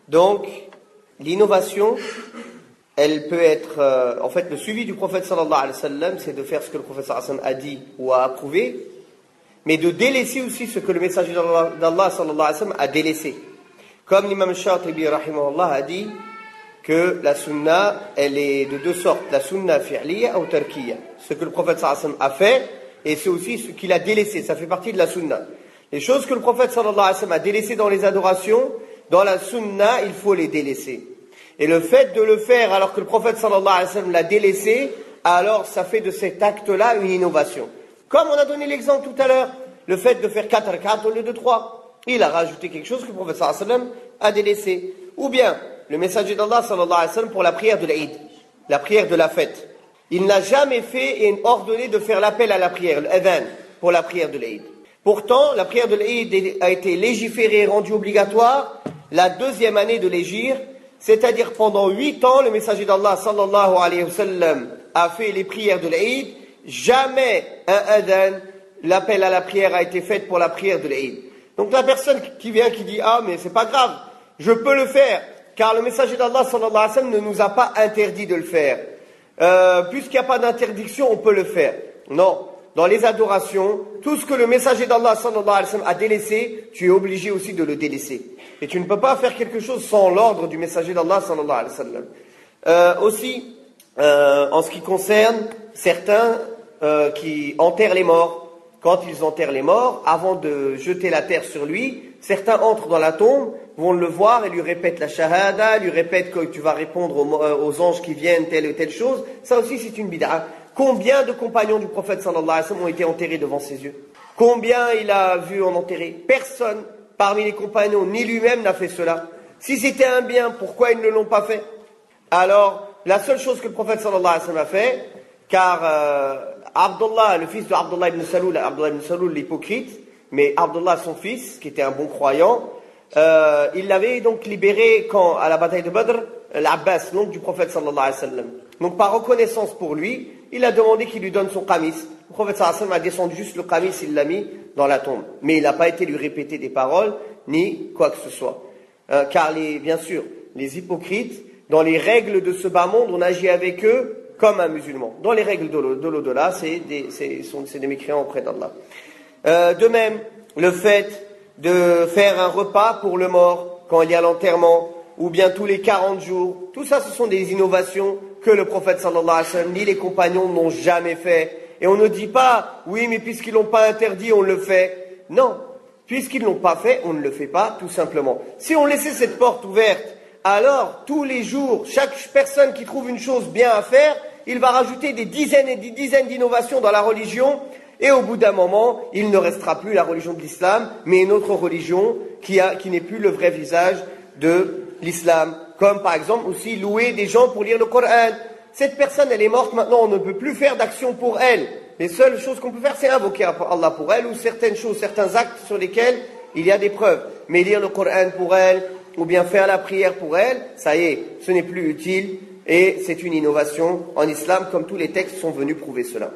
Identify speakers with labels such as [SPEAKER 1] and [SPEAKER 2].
[SPEAKER 1] Donc, l'innovation, elle peut être... en fait, le suivi du prophète sallallahu alayhi wa sallam, c'est de faire ce que le prophète sallallahu alayhi wa sallam a dit ou a approuvé, mais de délaisser aussi ce que le messager d'Allah sallallahu alayhi wa sallam a délaissé. Comme l'imam Shatibi rahimahullah a dit que la sunna, elle est de deux sortes, la sunna fi'liya ou tarkiya. Ce que le prophète sallallahu alayhi wa sallam a fait, et c'est aussi ce qu'il a délaissé, ça fait partie de la sunna. Les choses que le prophète sallallahu alayhi wa sallam a délaissées dans les adorations, dans la sunna, il faut les délaisser. Et le fait de le faire alors que le prophète sallallahu alayhi wa sallam l'a délaissé, alors ça fait de cet acte-là une innovation. Comme on a donné l'exemple tout à l'heure, le fait de faire 4 rak'at au lieu de 3. Il a rajouté quelque chose que le prophète sallallahu alayhi wa sallam a délaissé. Ou bien, le messager d'Allah sallallahu alayhi wa sallam pour la prière de l'Eid, la prière de la fête. Il n'a jamais fait et ordonné de faire l'appel à la prière, l'adhan, pour la prière de l'Eid. Pourtant, la prière de l'Eid a été légiférée et rendue obligatoire la deuxième année de l'Hégire, c'est-à-dire pendant 8 ans, le messager d'Allah sallallahu alayhi wa sallam a fait les prières de l'Eid. Jamais un adhan, l'appel à la prière a été fait pour la prière de l'Eid. Donc la personne qui vient, qui dit « Ah, mais c'est pas grave, je peux le faire, car le messager d'Allah sallallahu alayhi wa sallam ne nous a pas interdit de le faire. Puisqu'il n'y a pas d'interdiction, on peut le faire. » Non. Dans les adorations, tout ce que le messager d'Allah sallallahu alayhi wa sallam a délaissé, tu es obligé aussi de le délaisser. Et tu ne peux pas faire quelque chose sans l'ordre du messager d'Allah sallallahu alayhi wa sallam. En ce qui concerne certains qui enterrent les morts, quand ils enterrent les morts, avant de jeter la terre sur lui, certains entrent dans la tombe, vont le voir et lui répètent la shahada, lui répètent que tu vas répondre aux anges qui viennent, telle ou telle chose. Ça aussi c'est une bid'a. Combien de compagnons du prophète sallallahu alayhi wa sallam ont été enterrés devant ses yeux? Combien il a vu en enterrer? Personne parmi les compagnons, ni lui-même n'a fait cela. Si c'était un bien, pourquoi ils ne l'ont pas fait? Alors, la seule chose que le prophète sallallahu alayhi wa sallam a fait, car Abdullah, le fils de Abdullah ibn Saloul l'hypocrite, mais Abdullah son fils, qui était un bon croyant, il l'avait donc libéré quand, à la bataille de Badr, l'Abbas, l'oncle du prophète sallallahu alayhi wa sallam. Donc par reconnaissance pour lui, il a demandé qu'il lui donne son qamis. Le prophète sallallahu alayhi wa sallam a descendu juste le qamis, il l'a mis dans la tombe. Mais il n'a pas été lui répéter des paroles, ni quoi que ce soit. Car bien sûr, les hypocrites, dans les règles de ce bas monde, on agit avec eux comme un musulman. Dans les règles de l'au-delà, c'est des mécréants auprès d'Allah. De même, le fait de faire un repas pour le mort quand il y a l'enterrement, ou bien tous les 40 jours, tout ça, ce sont des innovations que le prophète sallallahu alayhi wa sallam ni les compagnons n'ont jamais fait. Et on ne dit pas, oui, mais puisqu'ils l'ont pas interdit, on le fait. Non, puisqu'ils l'ont pas fait, on ne le fait pas, tout simplement. Si on laissait cette porte ouverte, alors tous les jours, chaque personne qui trouve une chose bien à faire, il va rajouter des dizaines et des dizaines d'innovations dans la religion, et au bout d'un moment, il ne restera plus la religion de l'islam, mais une autre religion qui n'est plus le vrai visage de l'islam. Comme par exemple aussi louer des gens pour lire le Coran. Cette personne, elle est morte maintenant, on ne peut plus faire d'action pour elle. Les seules choses qu'on peut faire, c'est invoquer Allah pour elle, ou certaines choses, certains actes sur lesquels il y a des preuves. Mais lire le Coran pour elle, ou bien faire la prière pour elle, ça y est, ce n'est plus utile, et c'est une innovation en islam, comme tous les textes sont venus prouver cela.